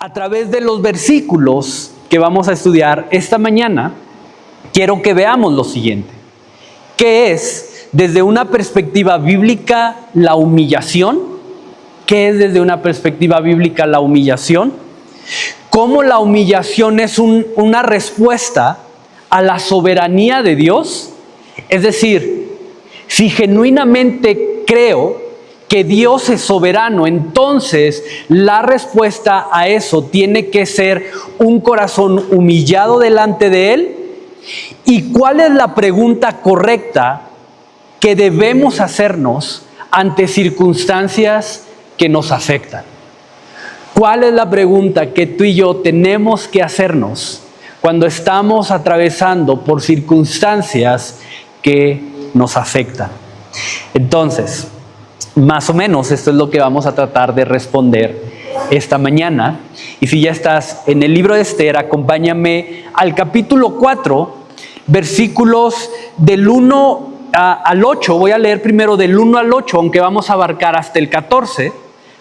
A través de los versículos que vamos a estudiar esta mañana, quiero que veamos lo siguiente. ¿Qué es, desde una perspectiva bíblica, la humillación? ¿Qué es, desde una perspectiva bíblica, la humillación? ¿Cómo la humillación es una respuesta a la soberanía de Dios? Es decir, si genuinamente creo que Dios es soberano, entonces la respuesta a eso tiene que ser un corazón humillado delante de Él. ¿Y cuál es la pregunta correcta que debemos hacernos ante circunstancias que nos afectan? ¿Cuál es la pregunta que tú y yo tenemos que hacernos cuando estamos atravesando por circunstancias que nos afectan? Entonces, más o menos esto es lo que vamos a tratar de responder esta mañana. Y si ya estás en el libro de Esther, acompáñame al capítulo 4, versículos del 1 al 8. Voy a leer primero del 1 al 8, aunque vamos a abarcar hasta el 14.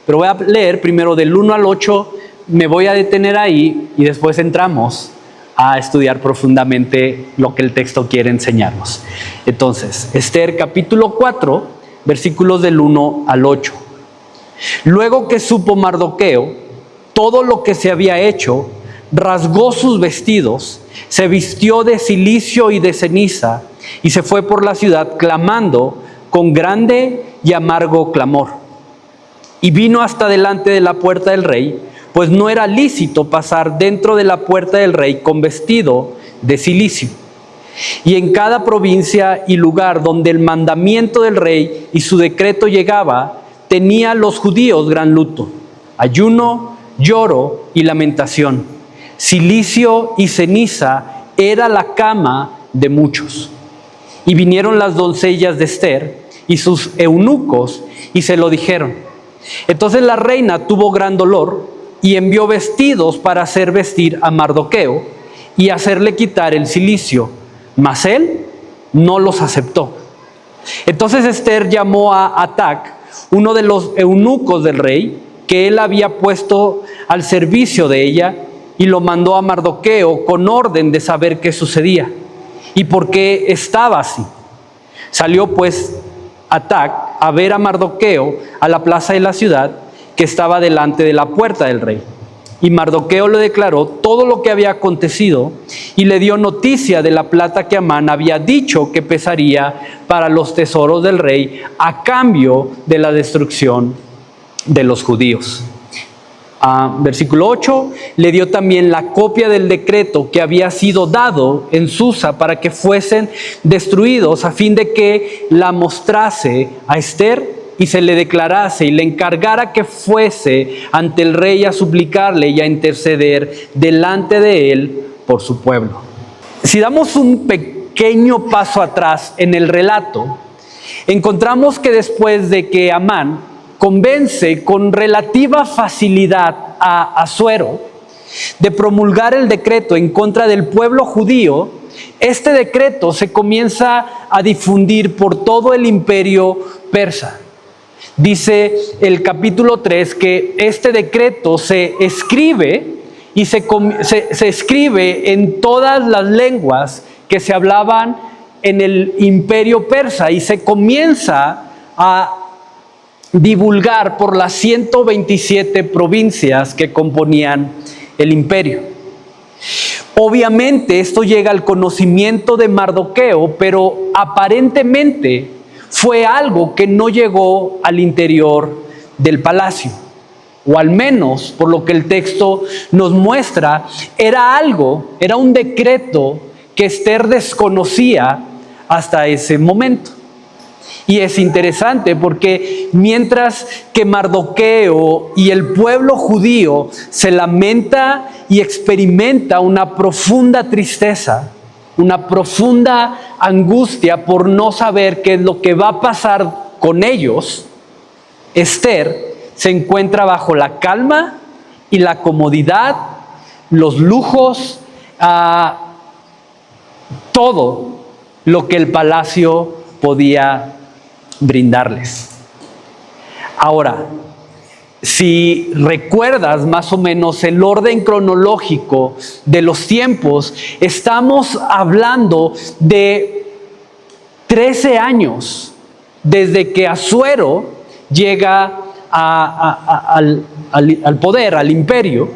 Pero voy a leer primero del 1 al 8, me voy a detener ahí y después entramos a estudiar profundamente lo que el texto quiere enseñarnos. Entonces, Esther capítulo 4, versículos del 1 al 8. Luego que supo Mardoqueo todo lo que se había hecho, rasgó sus vestidos, se vistió de cilicio y de ceniza y se fue por la ciudad clamando con grande y amargo clamor. Y vino hasta delante de la puerta del rey, pues no era lícito pasar dentro de la puerta del rey con vestido de cilicio. Y en cada provincia y lugar donde el mandamiento del rey y su decreto llegaba, tenía los judíos gran luto, ayuno, lloro y lamentación. Cilicio y ceniza era la cama de muchos. Y vinieron las doncellas de Esther y sus eunucos y se lo dijeron. Entonces la reina tuvo gran dolor y envió vestidos para hacer vestir a Mardoqueo y hacerle quitar el cilicio, mas él no los aceptó. Entonces Esther llamó a Atac, uno de los eunucos del rey, que él había puesto al servicio de ella, y lo mandó a Mardoqueo con orden de saber qué sucedía y por qué estaba así. Salió pues Atac a ver a Mardoqueo a la plaza de la ciudad que estaba delante de la puerta del rey. Y Mardoqueo le declaró todo lo que había acontecido y le dio noticia de la plata que Amán había dicho que pesaría para los tesoros del rey a cambio de la destrucción de los judíos. Versículo 8, le dio también la copia del decreto que había sido dado en Susa para que fuesen destruidos, a fin de que la mostrase a Esther y se le declarase y le encargara que fuese ante el rey a suplicarle y a interceder delante de él por su pueblo. Si damos un pequeño paso atrás en el relato, encontramos que después de que Amán convence con relativa facilidad a Asuero de promulgar el decreto en contra del pueblo judío, este decreto se comienza a difundir por todo el imperio persa. Dice el capítulo 3 que este decreto se escribe y se escribe en todas las lenguas que se hablaban en el imperio persa y se comienza a divulgar por las 127 provincias que componían el imperio. Obviamente esto llega al conocimiento de Mardoqueo, pero aparentemente fue algo que no llegó al interior del palacio, o al menos por lo que el texto nos muestra, era un decreto que Esther desconocía hasta ese momento. Y es interesante porque mientras que Mardoqueo y el pueblo judío se lamenta y experimenta una profunda tristeza, una profunda angustia por no saber qué es lo que va a pasar con ellos, Esther se encuentra bajo la calma y la comodidad, los lujos, todo lo que el palacio podía brindarles. Ahora, si recuerdas más o menos el orden cronológico de los tiempos, estamos hablando de 13 años desde que Asuero llega al poder, al imperio.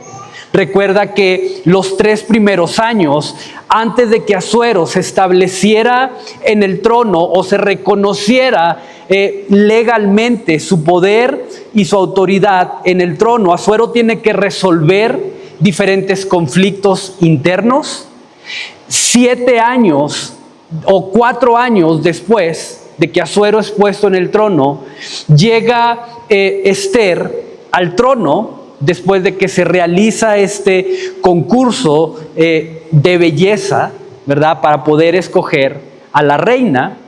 Recuerda que los 3 primeros años, antes de que Asuero se estableciera en el trono o se reconociera legalmente su poder y su autoridad en el trono, Asuero tiene que resolver diferentes conflictos internos. 7 años o 4 años después de que Asuero es puesto en el trono, llega Ester al trono, después de que se realiza este concurso de belleza, ¿verdad?, para poder escoger a la reina.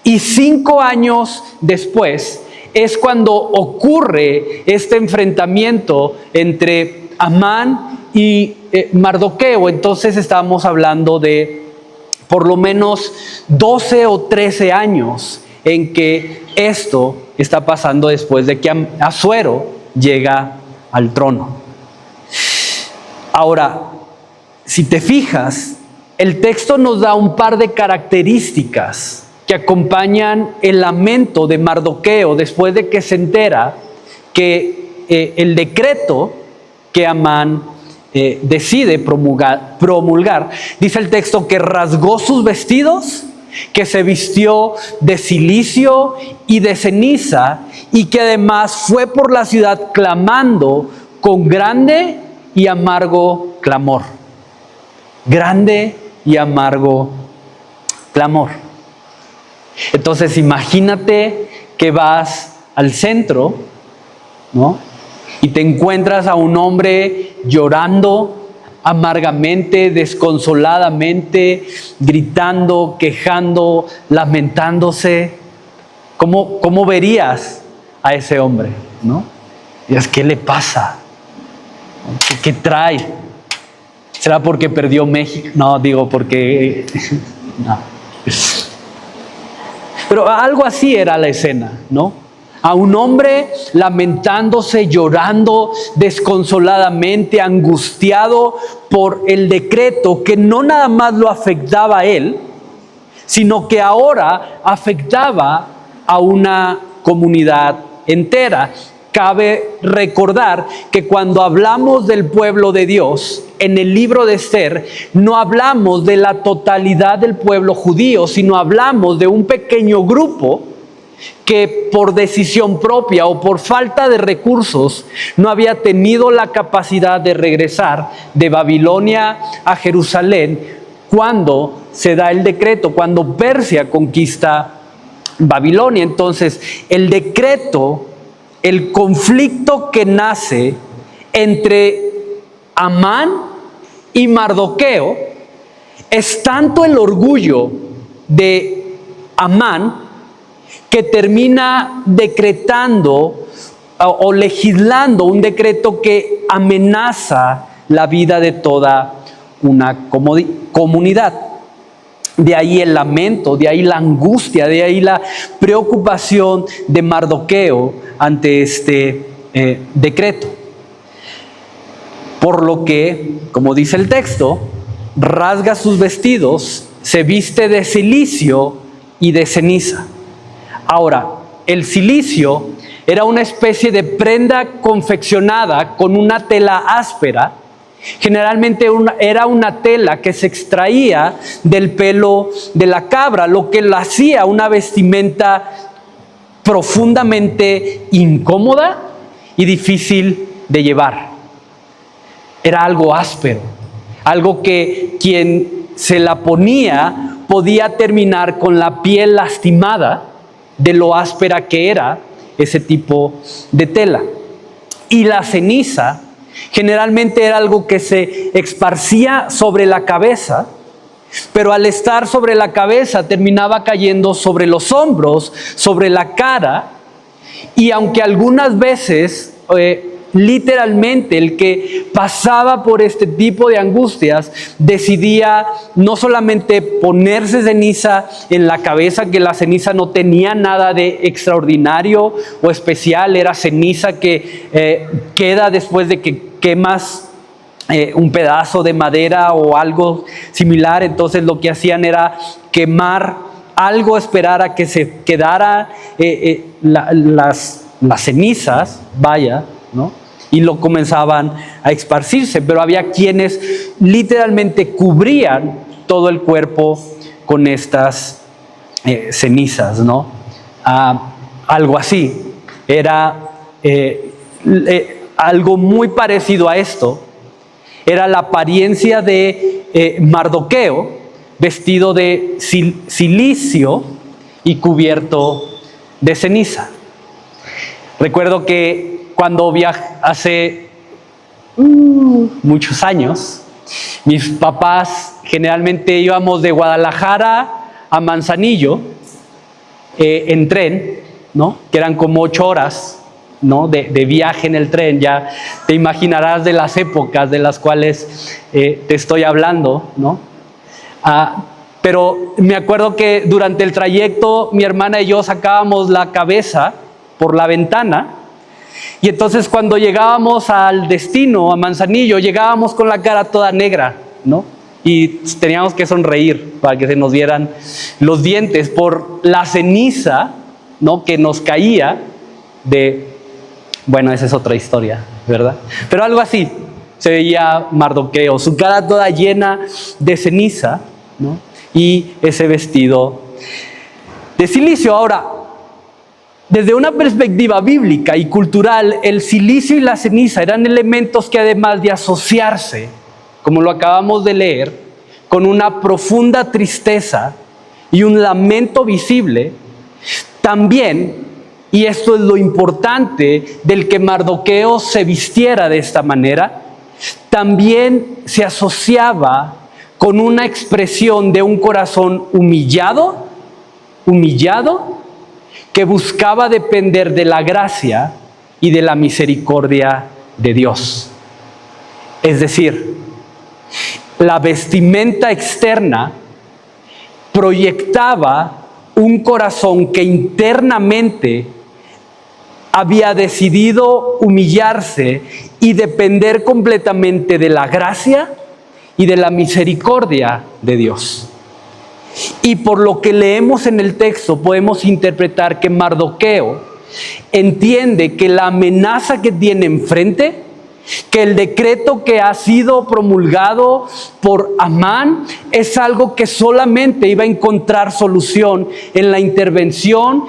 Y 5 años después es cuando ocurre este enfrentamiento entre Amán y Mardoqueo. Entonces estamos hablando de por lo menos 12 o 13 años en que esto está pasando después de que Asuero llega al trono. Ahora, si te fijas, el texto nos da un par de características que acompañan el lamento de Mardoqueo después de que se entera que el decreto que Amán decide promulgar, dice el texto que rasgó sus vestidos, que se vistió de cilicio y de ceniza, y que además fue por la ciudad clamando con grande y amargo clamor. Grande y amargo clamor. Entonces imagínate que vas al centro, ¿no?, y te encuentras a un hombre llorando amargamente, desconsoladamente, gritando, quejando, lamentándose. ¿Cómo verías a ese hombre, no? Dirías, ¿qué le pasa? ¿Qué trae? ¿Será porque perdió México? No, digo porque... no. Pero algo así era la escena, ¿no? A un hombre lamentándose, llorando desconsoladamente, angustiado por el decreto que no nada más lo afectaba a él, sino que ahora afectaba a una comunidad entera. Cabe recordar que cuando hablamos del pueblo de Dios, en el libro de Ester, no hablamos de la totalidad del pueblo judío, sino hablamos de un pequeño grupo que por decisión propia o por falta de recursos no había tenido la capacidad de regresar de Babilonia a Jerusalén cuando se da el decreto, cuando Persia conquista Babilonia. Entonces, el decreto, el conflicto que nace entre Amán y Mardoqueo, es tanto el orgullo de Amán que termina decretando o legislando un decreto que amenaza la vida de toda una comunidad. De ahí el lamento, de ahí la angustia, de ahí la preocupación de Mardoqueo ante este decreto. Por lo que, como dice el texto, rasga sus vestidos, se viste de cilicio y de ceniza. Ahora, el cilicio era una especie de prenda confeccionada con una tela áspera. Generalmente era una tela que se extraía del pelo de la cabra, lo que la hacía una vestimenta profundamente incómoda y difícil de llevar. Era algo áspero, algo que quien se la ponía podía terminar con la piel lastimada de lo áspera que era ese tipo de tela. Y la ceniza generalmente era algo que se esparcía sobre la cabeza, pero al estar sobre la cabeza terminaba cayendo sobre los hombros, sobre la cara, y aunque algunas veces literalmente el que pasaba por este tipo de angustias decidía no solamente ponerse ceniza en la cabeza, que la ceniza no tenía nada de extraordinario o especial, era ceniza que queda después de que quemas un pedazo de madera o algo similar. Entonces lo que hacían era quemar algo, esperar a que se quedara las cenizas, ¿no? Y lo comenzaban a esparcirse, pero había quienes literalmente cubrían todo el cuerpo con estas cenizas, ¿no? Algo así. Era algo muy parecido a esto. Era la apariencia de Mardoqueo, vestido de cilicio y cubierto de ceniza. Recuerdo que cuando hace muchos años, mis papás generalmente íbamos de Guadalajara a Manzanillo en tren, ¿no? Que eran como 8 horas, ¿no? de viaje en el tren. Ya te imaginarás de las épocas de las cuales te estoy hablando, ¿no? Pero me acuerdo que durante el trayecto mi hermana y yo sacábamos la cabeza por la ventana, y entonces cuando llegábamos al destino, a Manzanillo, llegábamos con la cara toda negra, ¿no? Y teníamos que sonreír para que se nos vieran los dientes por la ceniza, ¿no? Que nos caía bueno, esa es otra historia, ¿verdad? Pero algo así se veía Mardoqueo, su cara toda llena de ceniza, ¿no? Y ese vestido de cilicio. Ahora, desde una perspectiva bíblica y cultural, el cilicio y la ceniza eran elementos que, además de asociarse, como lo acabamos de leer, con una profunda tristeza y un lamento visible, también, y esto es lo importante del que Mardoqueo se vistiera de esta manera, también se asociaba con una expresión de un corazón humillado, que buscaba depender de la gracia y de la misericordia de Dios. Es decir, la vestimenta externa proyectaba un corazón que internamente había decidido humillarse y depender completamente de la gracia y de la misericordia de Dios. Y por lo que leemos en el texto, podemos interpretar que Mardoqueo entiende que la amenaza que tiene enfrente, que el decreto que ha sido promulgado por Amán, es algo que solamente iba a encontrar solución en la intervención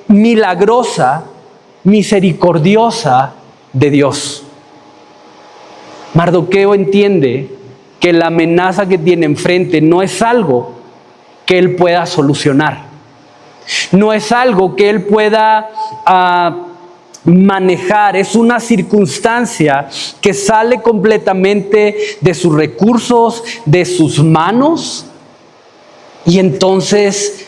milagrosa, misericordiosa de Dios. Mardoqueo entiende que la amenaza que tiene enfrente no es algo que él pueda solucionar, no es algo que él pueda manejar, es una circunstancia que sale completamente de sus recursos, de sus manos, y entonces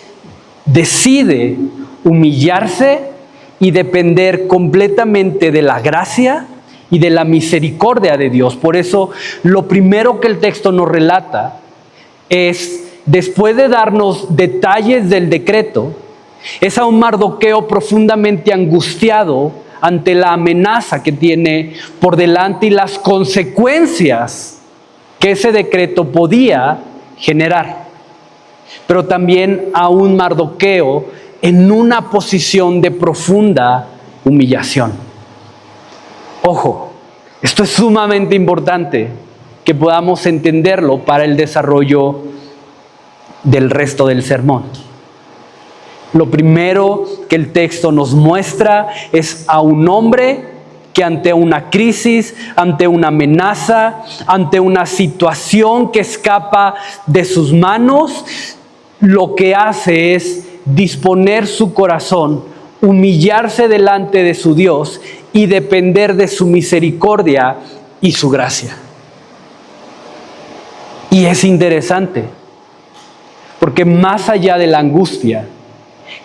decide humillarse y depender completamente de la gracia y de la misericordia de Dios. Por eso, lo primero que el texto nos relata es, después de darnos detalles del decreto, es a un Mardoqueo profundamente angustiado ante la amenaza que tiene por delante y las consecuencias que ese decreto podía generar. Pero también a un Mardoqueo en una posición de profunda humillación. Ojo, esto es sumamente importante que podamos entenderlo para el desarrollo del resto del sermón. Lo primero que el texto nos muestra es a un hombre que ante una crisis, ante una amenaza, ante una situación que escapa de sus manos, lo que hace es disponer su corazón, humillarse delante de su Dios y depender de su misericordia y su gracia. Y es interesante, porque más allá de la angustia,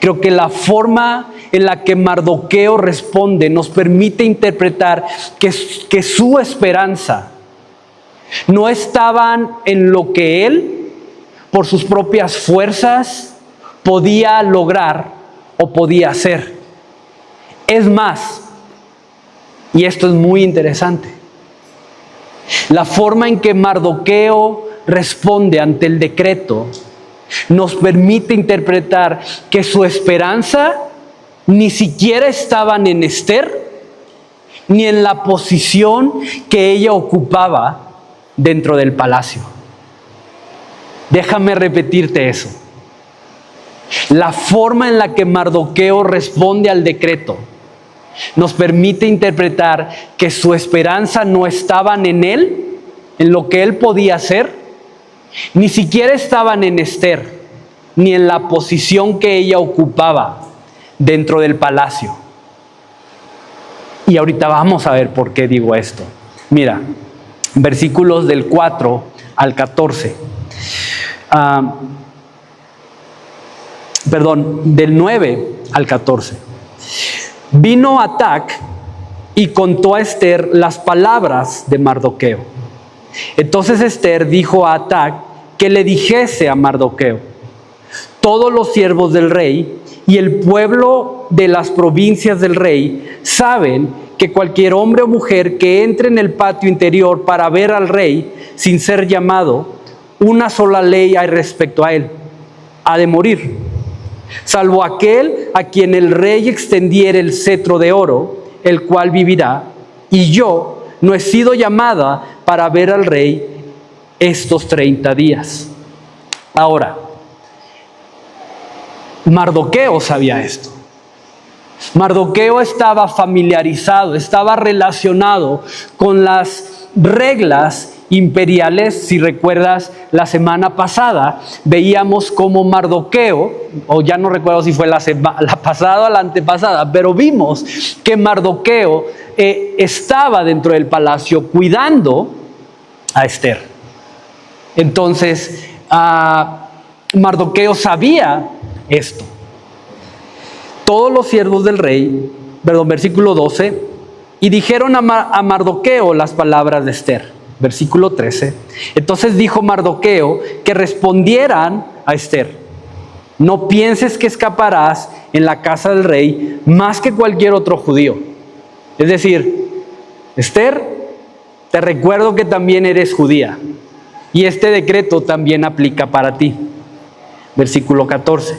creo que la forma en la que Mardoqueo responde nos permite interpretar que su esperanza no estaban en lo que él, por sus propias fuerzas, podía lograr o podía hacer. Es más, y esto es muy interesante, la forma en que Mardoqueo responde ante el decreto nos permite interpretar que su esperanza ni siquiera estaban en Esther, ni en la posición que ella ocupaba dentro del palacio. Déjame repetirte eso. La forma en la que Mardoqueo responde al decreto nos permite interpretar que su esperanza no estaban en él, en lo que él podía hacer, ni siquiera estaban en Esther, ni en la posición que ella ocupaba dentro del palacio. Y ahorita vamos a ver por qué digo esto. Mira, versículos del 4 al 14. Del 9 al 14. Vino Atac y contó a Esther las palabras de Mardoqueo. Entonces Esther dijo a Atac que le dijese a Mardoqueo: todos los siervos del rey y el pueblo de las provincias del rey saben que cualquier hombre o mujer que entre en el patio interior para ver al rey sin ser llamado, una sola ley hay respecto a él: ha de morir, salvo aquel a quien el rey extendiere el cetro de oro, el cual vivirá, y yo no he sido llamada para ver al rey estos 30 días. Ahora, Mardoqueo sabía esto. Mardoqueo estaba familiarizado, estaba relacionado con las reglas imperiales. Si recuerdas, la semana pasada veíamos cómo Mardoqueo, o ya no recuerdo si fue la pasada o la antepasada, pero vimos que Mardoqueo estaba dentro del palacio cuidando a Esther. Entonces, Mardoqueo sabía esto. Todos los siervos del rey, versículo 12, y dijeron a Mardoqueo las palabras de Esther. Versículo 13. Entonces dijo Mardoqueo que respondieran a Esther: no pienses que escaparás en la casa del rey más que cualquier otro judío. Es decir, Esther, te recuerdo que también eres judía y este decreto también aplica para ti. Versículo 14.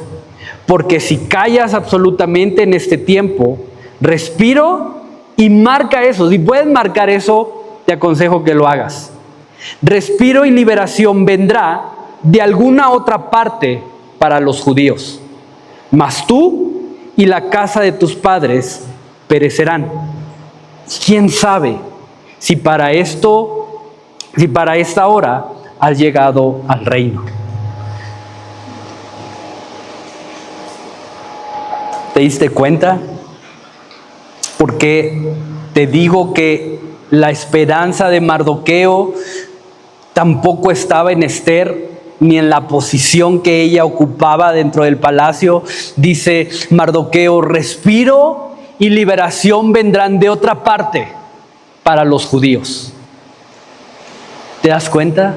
Porque si callas absolutamente en este tiempo, respiro, y marca eso. Si puedes marcar eso, te aconsejo que lo hagas. Respiro y liberación vendrá de alguna otra parte para los judíos, mas tú y la casa de tus padres perecerán. ¿Quién sabe si para esta hora has llegado al reino? ¿Te diste cuenta? Porque te digo que la esperanza de Mardoqueo tampoco estaba en Esther, ni en la posición que ella ocupaba dentro del palacio. Dice Mardoqueo: respiro y liberación vendrán de otra parte para los judíos. ¿Te das cuenta?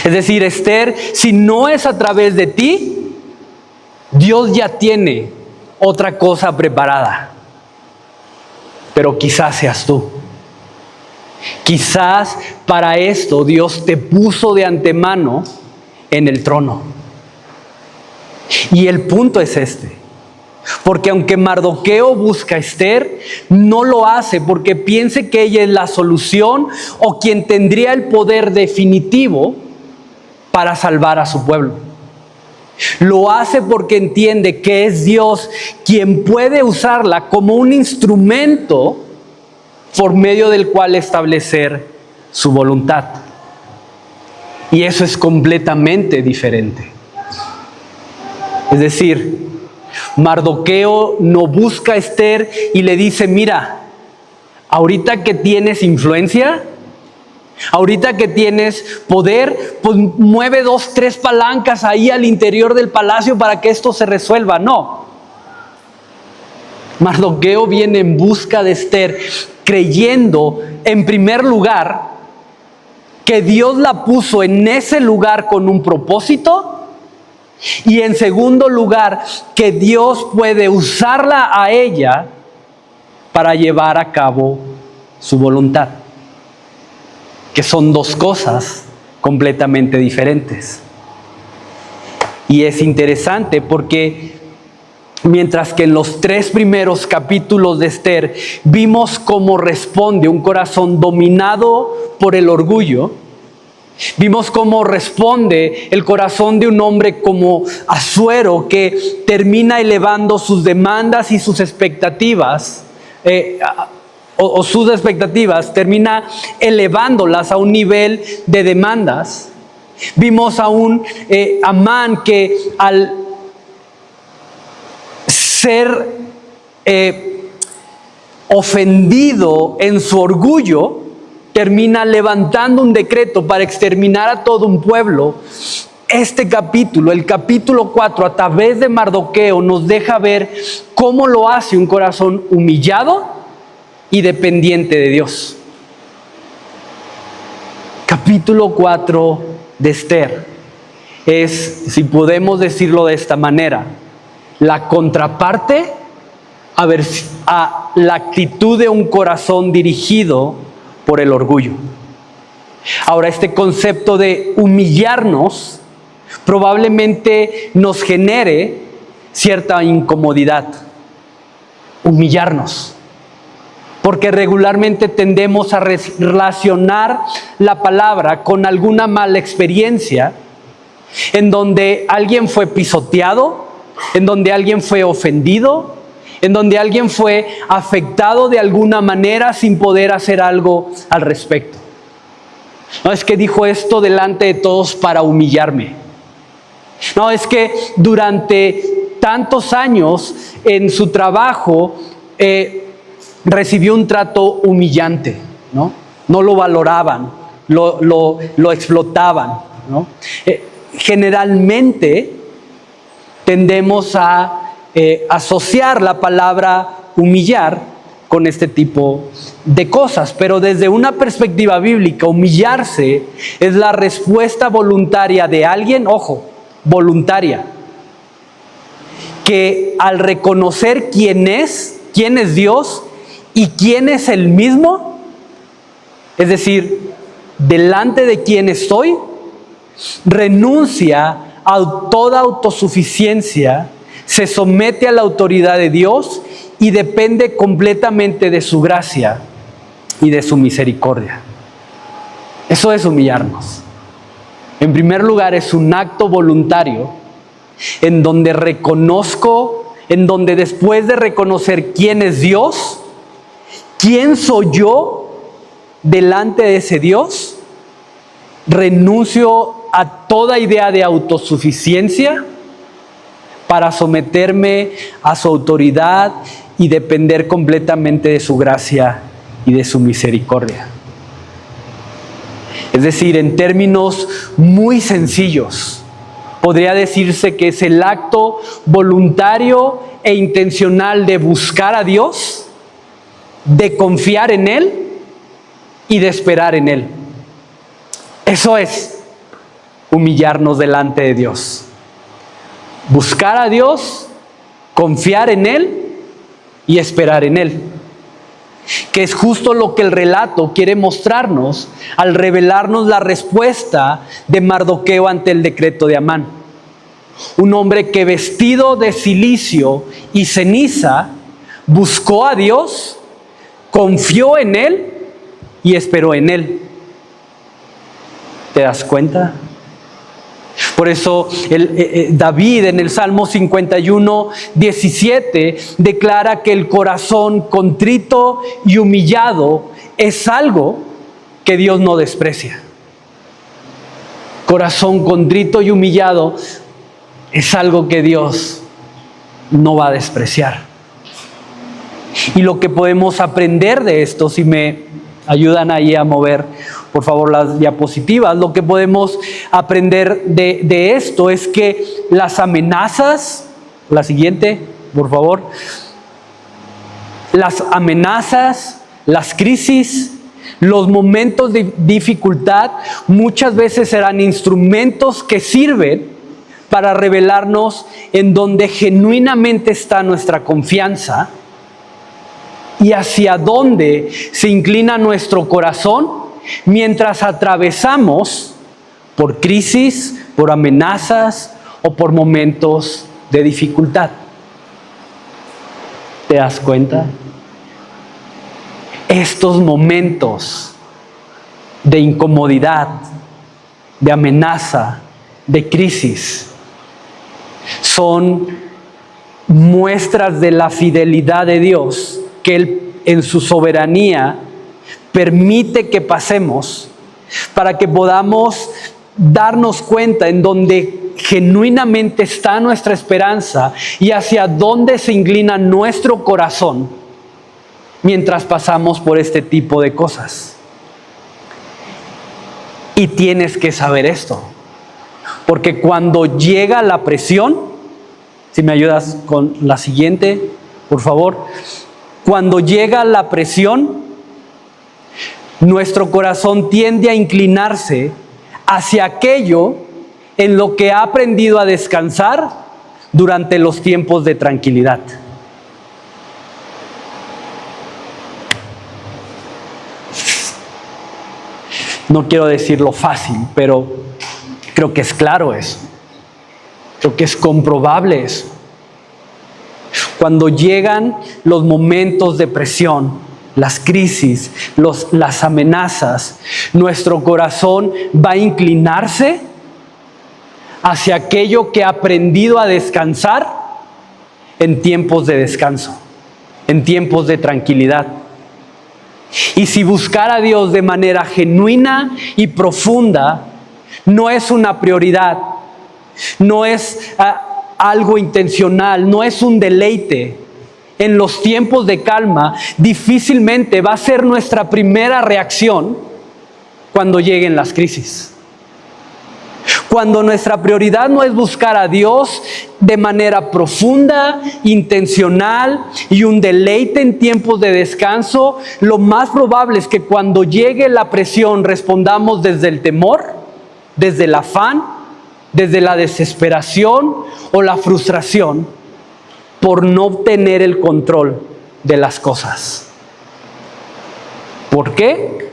Es decir, Esther, si no es a través de ti, Dios ya tiene otra cosa preparada. Pero quizás seas tú. Quizás para esto Dios te puso de antemano en el trono. Y el punto es este. Porque aunque Mardoqueo busca a Esther, no lo hace porque piense que ella es la solución o quien tendría el poder definitivo para salvar a su pueblo. Lo hace porque entiende que es Dios quien puede usarla como un instrumento por medio del cual establecer su voluntad. Y eso es completamente diferente. Es decir, Mardoqueo no busca a Esther y le dice: mira, ahorita que tienes influencia, ahorita que tienes poder, pues mueve 2, 3 palancas ahí al interior del palacio para que esto se resuelva. No. Mardoqueo viene en busca de Esther, creyendo, en primer lugar, que Dios la puso en ese lugar con un propósito, y en segundo lugar, que Dios puede usarla a ella para llevar a cabo su voluntad, que son dos cosas completamente diferentes. Y es interesante porque mientras que en los 3 primeros capítulos de Esther vimos cómo responde un corazón dominado por el orgullo, vimos cómo responde el corazón de un hombre como Asuero, que termina elevando sus demandas y sus expectativas, sus expectativas, termina elevándolas a un nivel de demandas. Vimos a un Amán que al ser ofendido en su orgullo, termina levantando un decreto para exterminar a todo un pueblo. Este capítulo, el capítulo 4, a través de Mardoqueo, nos deja ver cómo lo hace un corazón humillado y dependiente de Dios. Capítulo 4 de Esther es, si podemos decirlo de esta manera, la contraparte a la actitud de un corazón dirigido por el orgullo. Ahora, este concepto de humillarnos probablemente nos genere cierta incomodidad. Humillarnos. Porque regularmente tendemos a relacionar la palabra con alguna mala experiencia en donde alguien fue pisoteado, en donde alguien fue ofendido, en donde alguien fue afectado de alguna manera sin poder hacer algo al respecto. No es que dijo esto delante de todos para humillarme. No, es que durante tantos años en su trabajo recibió un trato humillante, ¿no? No lo valoraban, lo explotaban, ¿no? Generalmente tendemos a asociar la palabra humillar con este tipo de cosas, pero desde una perspectiva bíblica, humillarse es la respuesta voluntaria de alguien, ojo, voluntaria, que al reconocer quién es Dios y quién es Él mismo, es decir, delante de quién estoy, renuncia a toda autosuficiencia, se somete a la autoridad de Dios y depende completamente de su gracia y de su misericordia. Eso es humillarnos. En primer lugar, es un acto voluntario en donde reconozco, en donde después de reconocer quién es Dios, quién soy yo delante de ese Dios, renuncio a toda idea de autosuficiencia para someterme a su autoridad y depender completamente de su gracia y de su misericordia. Es decir, en términos muy sencillos, podría decirse que es el acto voluntario e intencional de buscar a Dios, de confiar en Él y de esperar en Él. Eso es humillarnos delante de Dios. Buscar a Dios, confiar en Él y esperar en Él. Que es justo lo que el relato quiere mostrarnos al revelarnos la respuesta de Mardoqueo ante el decreto de Amán. Un hombre que vestido de cilicio y ceniza buscó a Dios, confió en Él y esperó en Él. ¿Te das cuenta? Por eso David en el Salmo 51, 17 declara que el corazón contrito y humillado es algo que Dios no desprecia. Corazón contrito y humillado es algo que Dios no va a despreciar. Y lo que podemos aprender de esto, si me ayudan ahí a mover, por favor, las diapositivas, lo que podemos aprender de esto es que las amenazas, la siguiente, por favor, Las amenazas, las crisis, los momentos de dificultad muchas veces serán instrumentos que sirven para revelarnos en donde genuinamente está nuestra confianza y hacia dónde se inclina nuestro corazón mientras atravesamos por crisis, por amenazas o por momentos de dificultad. ¿Te das cuenta? Estos momentos de incomodidad, de amenaza, de crisis, son muestras de la fidelidad de Dios que Él en su soberanía permite que pasemos para que podamos darnos cuenta en donde genuinamente está nuestra esperanza y hacia dónde se inclina nuestro corazón mientras pasamos por este tipo de cosas. Y tienes que saber esto, porque cuando llega la presión, si me ayudas con la siguiente, por favor. Cuando llega la presión, nuestro corazón tiende a inclinarse hacia aquello en lo que ha aprendido a descansar durante los tiempos de tranquilidad. No quiero decirlo fácil, pero creo que es claro eso. Creo que es comprobable eso. Cuando llegan los momentos de presión, las crisis, las amenazas, nuestro corazón va a inclinarse hacia aquello que ha aprendido a descansar en tiempos de descanso, en tiempos de tranquilidad. Y si buscar a Dios de manera genuina y profunda no es una prioridad, no es algo intencional, no es un deleite, en los tiempos de calma, difícilmente va a ser nuestra primera reacción cuando lleguen las crisis. Cuando nuestra prioridad no es buscar a Dios de manera profunda, intencional y un deleite en tiempos de descanso, lo más probable es que cuando llegue la presión respondamos desde el temor, desde el afán, desde la desesperación o la frustración por no obtener el control de las cosas. ¿Por qué?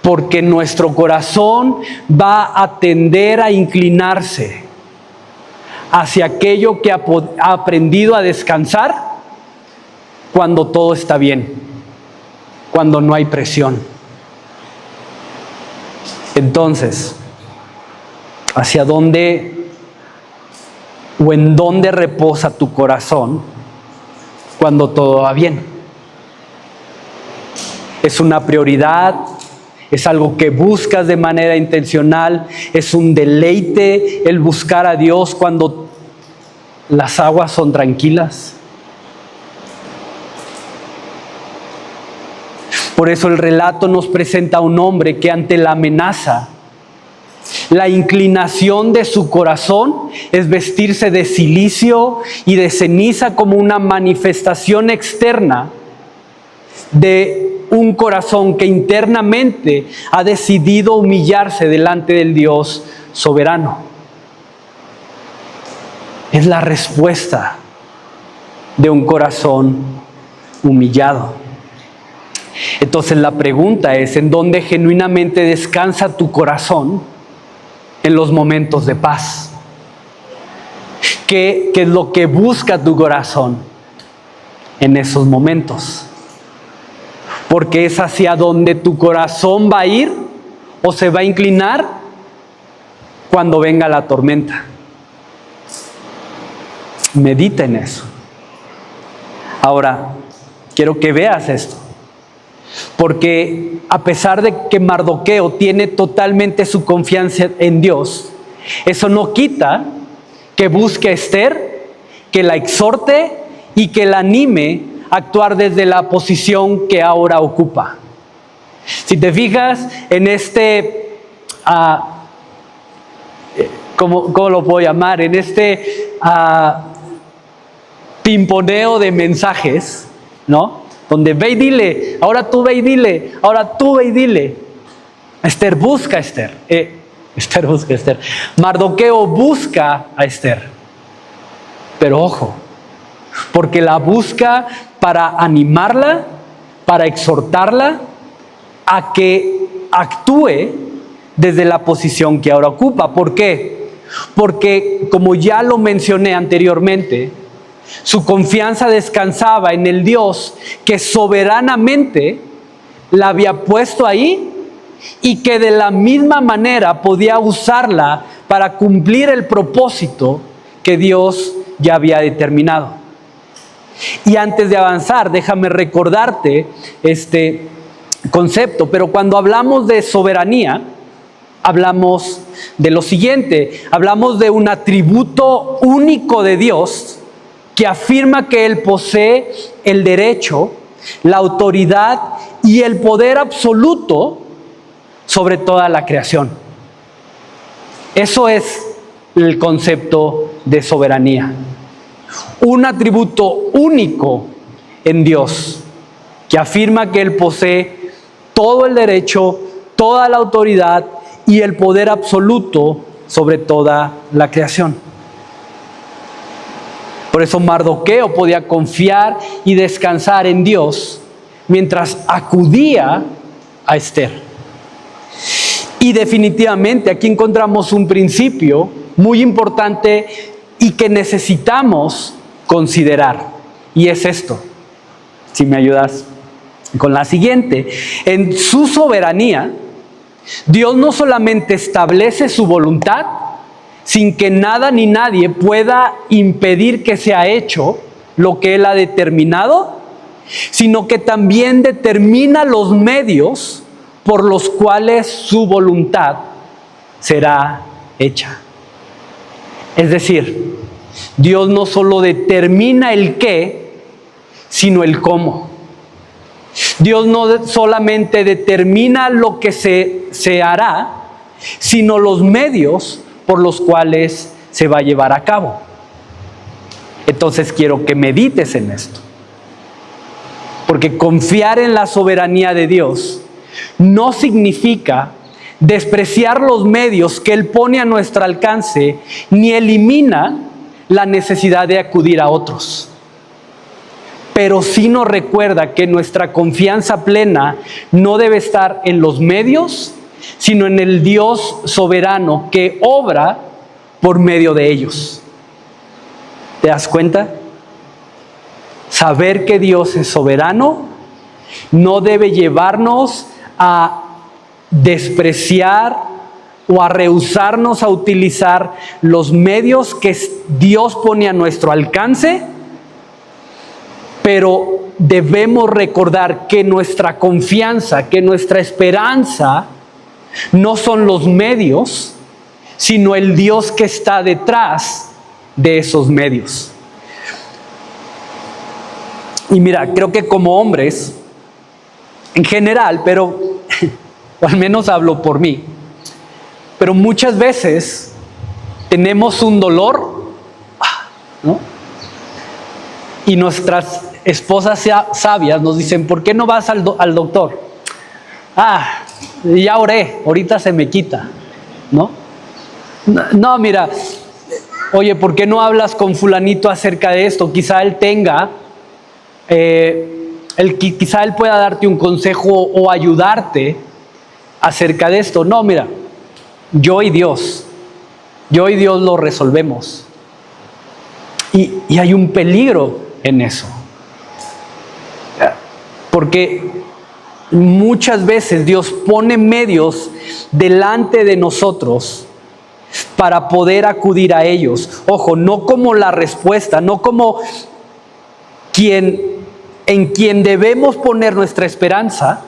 Porque nuestro corazón va a tender a inclinarse hacia aquello que ha aprendido a descansar cuando todo está bien, cuando no hay presión. Entonces, ¿hacia dónde o en dónde reposa tu corazón cuando todo va bien? ¿Es una prioridad? ¿Es algo que buscas de manera intencional? ¿Es un deleite el buscar a Dios cuando las aguas son tranquilas? Por eso el relato nos presenta a un hombre que ante la amenaza, la inclinación de su corazón es vestirse de cilicio y de ceniza como una manifestación externa de un corazón que internamente ha decidido humillarse delante del Dios soberano. Es la respuesta de un corazón humillado. Entonces la pregunta es, ¿en dónde genuinamente descansa tu corazón en los momentos de paz? ¿Qué es lo que busca tu corazón en esos momentos? Porque es hacia donde tu corazón va a ir o se va a inclinar cuando venga la tormenta. Medita en eso. Ahora, quiero que veas esto. Porque a pesar de que Mardoqueo tiene totalmente su confianza en Dios, eso no quita que busque a Esther, que la exhorte y que la anime a actuar desde la posición que ahora ocupa. Si te fijas en este, ¿cómo lo puedo llamar? En este pimponeo de mensajes, ¿no? donde ve y dile, ahora tú ve y dile, ahora tú ve y dile. Esther busca a Esther. Esther busca a Esther. Mardoqueo busca a Esther. Pero ojo, porque la busca para animarla, para exhortarla a que actúe desde la posición que ahora ocupa. ¿Por qué? Porque, como ya lo mencioné anteriormente, su confianza descansaba en el Dios que soberanamente la había puesto ahí y que de la misma manera podía usarla para cumplir el propósito que Dios ya había determinado. Y antes de avanzar, déjame recordarte este concepto, pero cuando hablamos de soberanía, hablamos de lo siguiente: hablamos de un atributo único de Dios que afirma que Él posee el derecho, la autoridad y el poder absoluto sobre toda la creación. Eso es el concepto de soberanía. Un atributo único en Dios que afirma que Él posee todo el derecho, toda la autoridad y el poder absoluto sobre toda la creación. Por eso Mardoqueo podía confiar y descansar en Dios mientras acudía a Esther. Y definitivamente aquí encontramos un principio muy importante y que necesitamos considerar. Y es esto. Si me ayudas con la siguiente. En su soberanía, Dios no solamente establece su voluntad, sin que nada ni nadie pueda impedir que sea hecho lo que Él ha determinado, sino que también determina los medios por los cuales su voluntad será hecha. Es decir, Dios no solo determina el qué, sino el cómo. Dios no solamente determina lo que se hará, sino los medios por los cuales se va a llevar a cabo. Entonces quiero que medites en esto. Porque confiar en la soberanía de Dios no significa despreciar los medios que Él pone a nuestro alcance, ni elimina la necesidad de acudir a otros. Pero sí nos recuerda que nuestra confianza plena no debe estar en los medios, sino en el Dios soberano que obra por medio de ellos. ¿Te das cuenta? Saber que Dios es soberano no debe llevarnos a despreciar o a rehusarnos a utilizar los medios que Dios pone a nuestro alcance, pero debemos recordar que nuestra confianza, que nuestra esperanza no son los medios, sino el Dios que está detrás de esos medios. Y mira, creo que como hombres, en general, pero o al menos hablo por mí, pero muchas veces tenemos un dolor, ¿no? Y nuestras esposas sabias nos dicen, ¿por qué no vas al doctor? Ya oré, ahorita se me quita, ¿no? No, mira, oye, ¿por qué no hablas con fulanito acerca de esto? Quizá él tenga, quizá él pueda darte un consejo o ayudarte acerca de esto. No, mira, yo y Dios lo resolvemos. Y hay un peligro en eso. Porque muchas veces Dios pone medios delante de nosotros para poder acudir a ellos. Ojo, no como la respuesta, no como en quien debemos poner nuestra esperanza,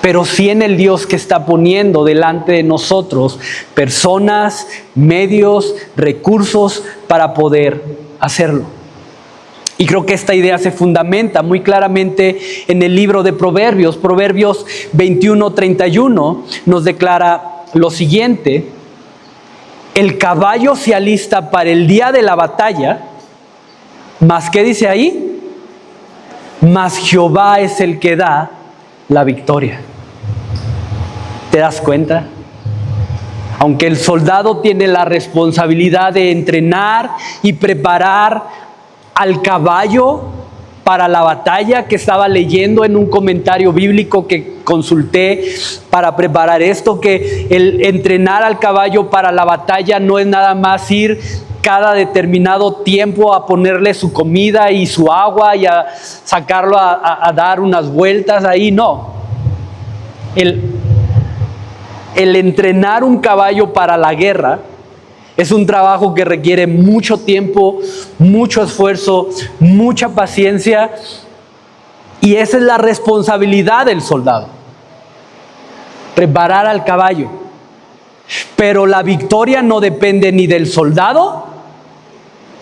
pero sí en el Dios que está poniendo delante de nosotros personas, medios, recursos para poder hacerlo. Y creo que esta idea se fundamenta muy claramente en el libro de Proverbios. Proverbios 21:31 nos declara lo siguiente: el caballo se alista para el día de la batalla, mas ¿qué dice ahí? mas Jehová es el que da la victoria. ¿Te das cuenta? Aunque el soldado tiene la responsabilidad de entrenar y preparar al caballo para la batalla, que estaba leyendo en un comentario bíblico que consulté para preparar esto, que el entrenar al caballo para la batalla no es nada más ir cada determinado tiempo a ponerle su comida y su agua y a sacarlo a dar unas vueltas ahí, no. El entrenar un caballo para la guerra es un trabajo que requiere mucho tiempo, mucho esfuerzo, mucha paciencia, y esa es la responsabilidad del soldado, preparar al caballo. Pero la victoria no depende ni del soldado,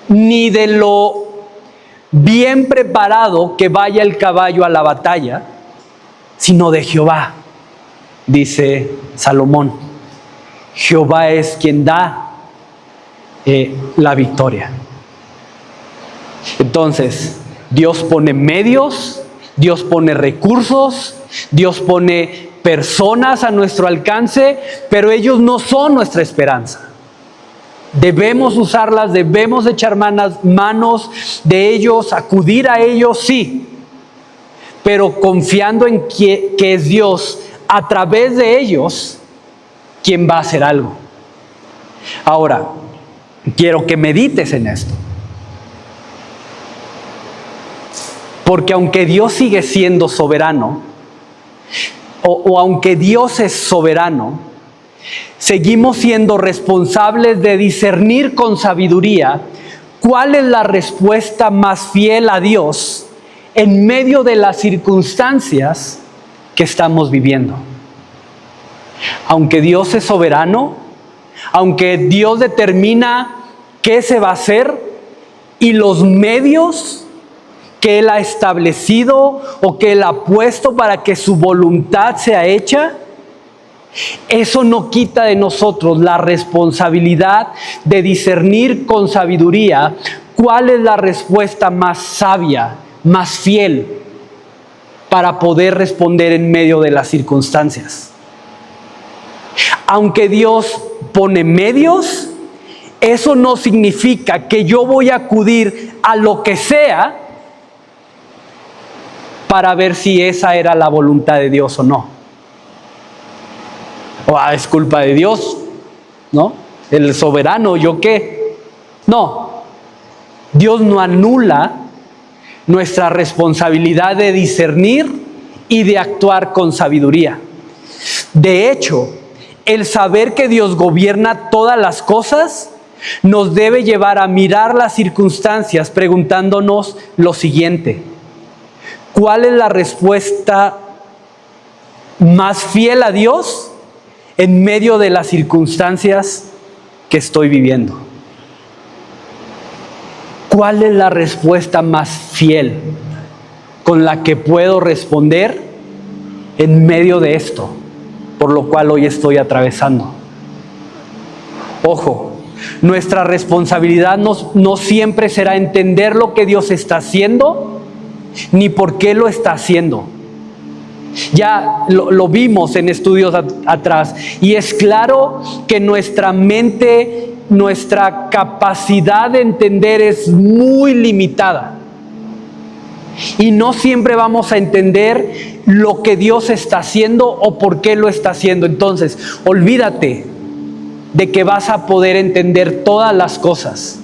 ni de lo bien preparado que vaya el caballo a la batalla, sino de Jehová, dice Salomón. Jehová es quien da la victoria. Entonces, Dios pone medios, Dios pone recursos, Dios pone personas a nuestro alcance, pero ellos no son nuestra esperanza. Debemos usarlas, debemos echar manos de ellos, acudir a ellos, sí, pero confiando en que es Dios, a través de ellos, quien va a hacer algo. Ahora, quiero que medites en esto. Porque aunque Dios sigue siendo soberano, o aunque Dios es soberano, seguimos siendo responsables de discernir con sabiduría cuál es la respuesta más fiel a Dios en medio de las circunstancias que estamos viviendo. Aunque Dios es soberano, aunque Dios determina qué se va a hacer y los medios que Él ha establecido o que Él ha puesto para que su voluntad sea hecha, eso no quita de nosotros la responsabilidad de discernir con sabiduría cuál es la respuesta más sabia, más fiel, para poder responder en medio de las circunstancias. Aunque Dios pone medios, eso no significa que yo voy a acudir a lo que sea para ver si esa era la voluntad de Dios o no. O es culpa de Dios, ¿no? El soberano, ¿yo qué? No, Dios no anula nuestra responsabilidad de discernir y de actuar con sabiduría. De hecho, el saber que Dios gobierna todas las cosas nos debe llevar a mirar las circunstancias preguntándonos lo siguiente: ¿cuál es la respuesta más fiel a Dios en medio de las circunstancias que estoy viviendo? ¿Cuál es la respuesta más fiel con la que puedo responder en medio de esto, por lo cual hoy estoy atravesando? Ojo, nuestra responsabilidad no siempre será entender lo que Dios está haciendo, ni por qué lo está haciendo. Ya lo vimos en estudios atrás, y es claro que nuestra mente, nuestra capacidad de entender es muy limitada. Y no siempre vamos a entender lo que Dios está haciendo o por qué lo está haciendo. Entonces, olvídate de que vas a poder entender todas las cosas,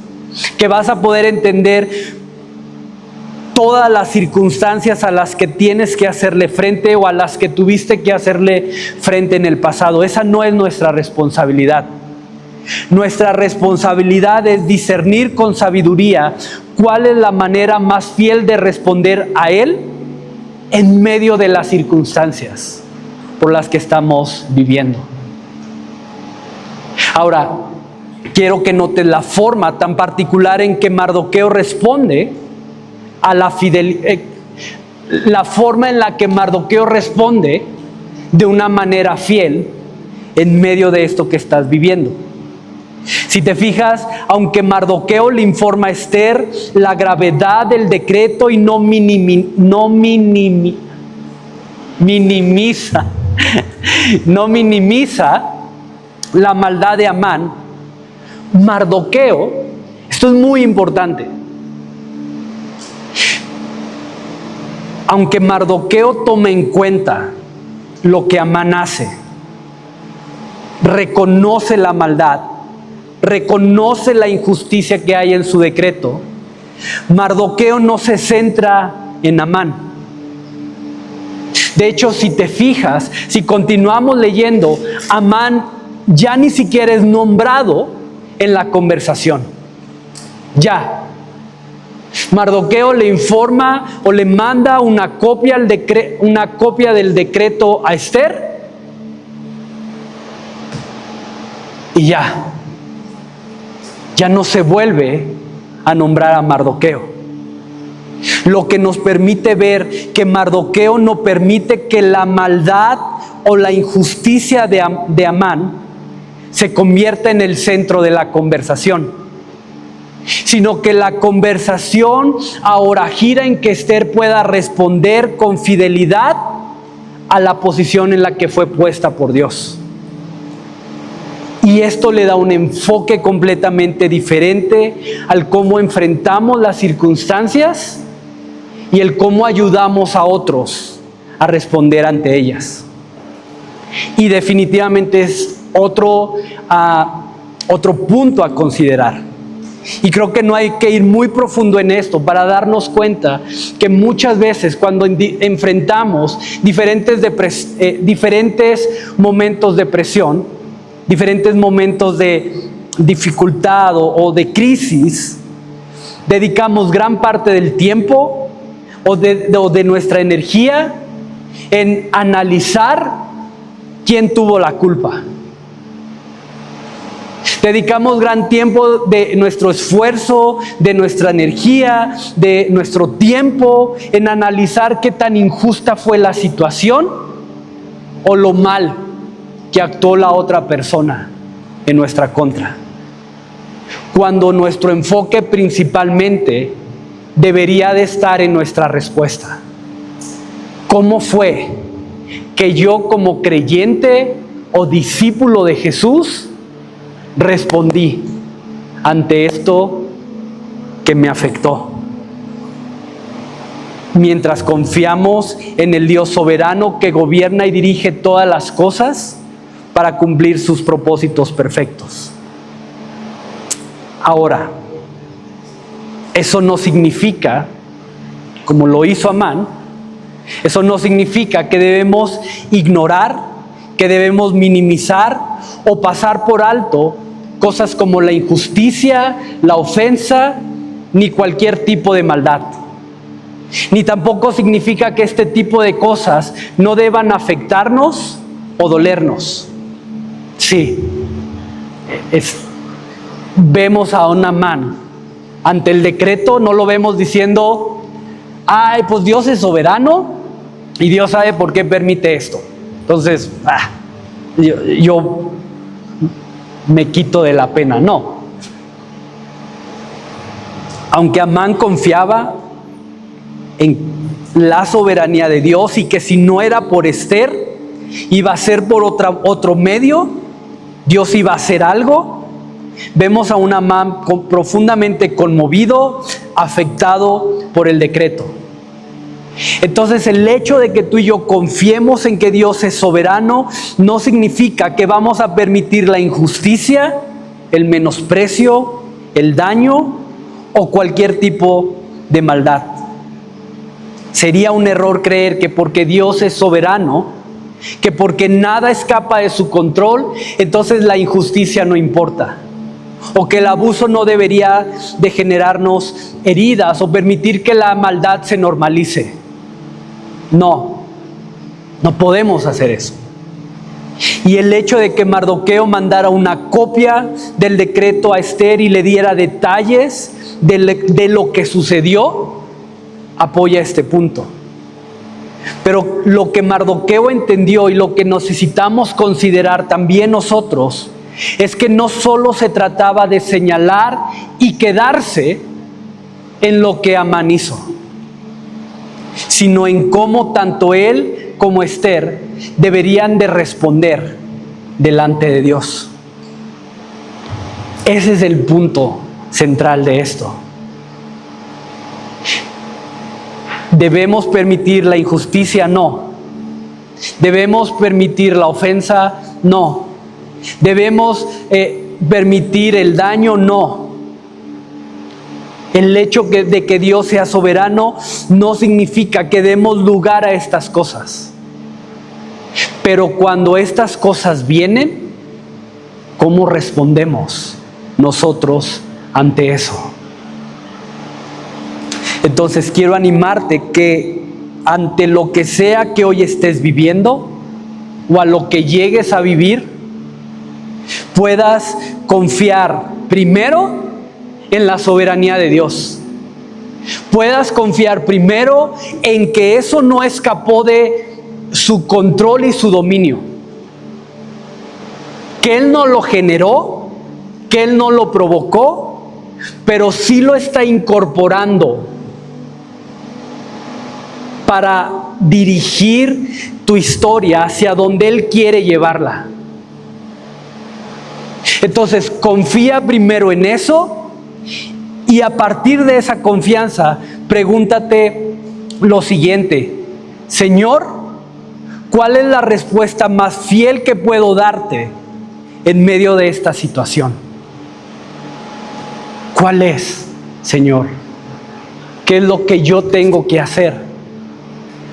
que vas a poder entender todas las circunstancias a las que tienes que hacerle frente o a las que tuviste que hacerle frente en el pasado. Esa no es nuestra responsabilidad. Nuestra responsabilidad es discernir con sabiduría cuál es la manera más fiel de responder a Él en medio de las circunstancias por las que estamos viviendo. Ahora, quiero que notes la forma tan particular en que Mardoqueo responde a la fidelidad, la forma en la que Mardoqueo responde de una manera fiel en medio de esto que estás viviendo. Si te fijas, aunque Mardoqueo le informa a Esther la gravedad del decreto y no minimiza la maldad de Amán, Mardoqueo, esto es muy importante, aunque Mardoqueo tome en cuenta lo que Amán hace, reconoce la maldad, reconoce la injusticia que hay en su decreto, Mardoqueo no se centra en Amán. De hecho, si te fijas, si continuamos leyendo, Amán ya ni siquiera es nombrado en la conversación. Ya. Mardoqueo le informa o le manda una copia del decreto a Esther y ya no se vuelve a nombrar a Mardoqueo. Lo que nos permite ver que Mardoqueo no permite que la maldad o la injusticia de Amán se convierta en el centro de la conversación, sino que la conversación ahora gira en que Esther pueda responder con fidelidad a la posición en la que fue puesta por Dios. Y esto le da un enfoque completamente diferente al cómo enfrentamos las circunstancias y el cómo ayudamos a otros a responder ante ellas. Y definitivamente es otro punto a considerar. Y creo que no hay que ir muy profundo en esto para darnos cuenta que muchas veces cuando enfrentamos diferentes momentos de presión, diferentes momentos de dificultad o de crisis, dedicamos gran parte del tiempo o de nuestra energía en analizar quién tuvo la culpa. Dedicamos gran tiempo de nuestro esfuerzo, de nuestra energía, de nuestro tiempo en analizar qué tan injusta fue la situación o lo mal que actuó la otra persona en nuestra contra. Cuando nuestro enfoque principalmente debería de estar en nuestra respuesta. ¿Cómo fue que yo como creyente o discípulo de Jesús respondí ante esto que me afectó? Mientras confiamos en el Dios soberano que gobierna y dirige todas las cosas para cumplir sus propósitos perfectos. Ahora, eso no significa, como lo hizo Amán, eso no significa que debemos ignorar, que debemos minimizar o pasar por alto cosas como la injusticia, la ofensa, ni cualquier tipo de maldad. Ni tampoco significa que este tipo de cosas no deban afectarnos o dolernos. Sí, vemos a un Amán ante el decreto, no lo vemos diciendo, ay, pues Dios es soberano y Dios sabe por qué permite esto. Entonces, yo me quito de la pena. No. Aunque Amán confiaba en la soberanía de Dios y que si no era por Esther, iba a ser por otro medio, Dios iba a hacer algo. Vemos a un Amán profundamente conmovido, afectado por el decreto. Entonces, el hecho de que tú y yo confiemos en que Dios es soberano no significa que vamos a permitir la injusticia, el menosprecio, el daño o cualquier tipo de maldad. Sería un error creer que porque Dios es soberano, que porque nada escapa de su control, entonces la injusticia no importa. O que el abuso no debería de generarnos heridas o permitir que la maldad se normalice. No podemos hacer eso. Y el hecho de que Mardoqueo mandara una copia del decreto a Esther y le diera detalles de lo que sucedió, apoya este punto. Pero lo que Mardoqueo entendió y lo que necesitamos considerar también nosotros es que no solo se trataba de señalar y quedarse en lo que Amán hizo, sino en cómo tanto él como Esther deberían de responder delante de Dios. Ese es el punto central de esto. ¿Debemos permitir la injusticia? No. ¿Debemos permitir la ofensa? No. ¿Debemos permitir el daño? No. El hecho de que Dios sea soberano no significa que demos lugar a estas cosas. Pero cuando estas cosas vienen, ¿cómo respondemos nosotros ante eso? Entonces quiero animarte que ante lo que sea que hoy estés viviendo o a lo que llegues a vivir, puedas confiar primero en la soberanía de Dios. Puedas confiar primero en que eso no escapó de su control y su dominio. Que Él no lo generó, que Él no lo provocó, pero sí lo está incorporando para dirigir tu historia hacia donde Él quiere llevarla. Entonces, confía primero en eso y a partir de esa confianza, pregúntate lo siguiente: Señor, ¿cuál es la respuesta más fiel que puedo darte en medio de esta situación? ¿Cuál es, Señor? ¿Qué es lo que yo tengo que hacer?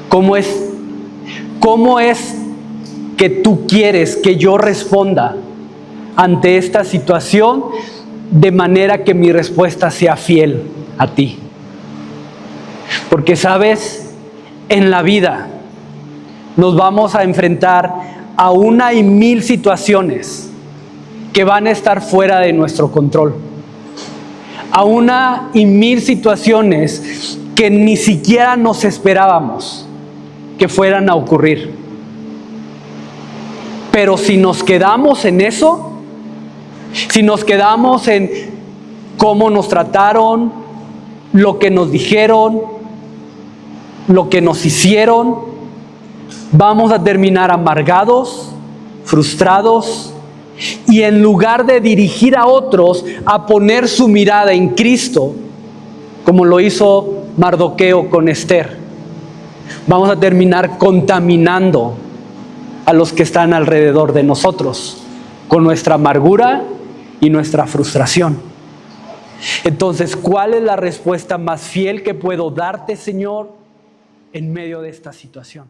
¿Cómo es que tú quieres que yo responda ante esta situación de manera que mi respuesta sea fiel a ti? Porque sabes, en la vida nos vamos a enfrentar a 1 y 1000 situaciones que van a estar fuera de nuestro control. A 1 y 1000 situaciones que ni siquiera nos esperábamos que fueran a ocurrir. Pero si nos quedamos en eso, si nos quedamos en cómo nos trataron, lo que nos dijeron, lo que nos hicieron, vamos a terminar amargados, frustrados, y en lugar de dirigir a otros a poner su mirada en Cristo, como lo hizo Mardoqueo con Esther, vamos a terminar contaminando a los que están alrededor de nosotros con nuestra amargura y nuestra frustración. Entonces, ¿cuál es la respuesta más fiel que puedo darte, Señor, en medio de esta situación?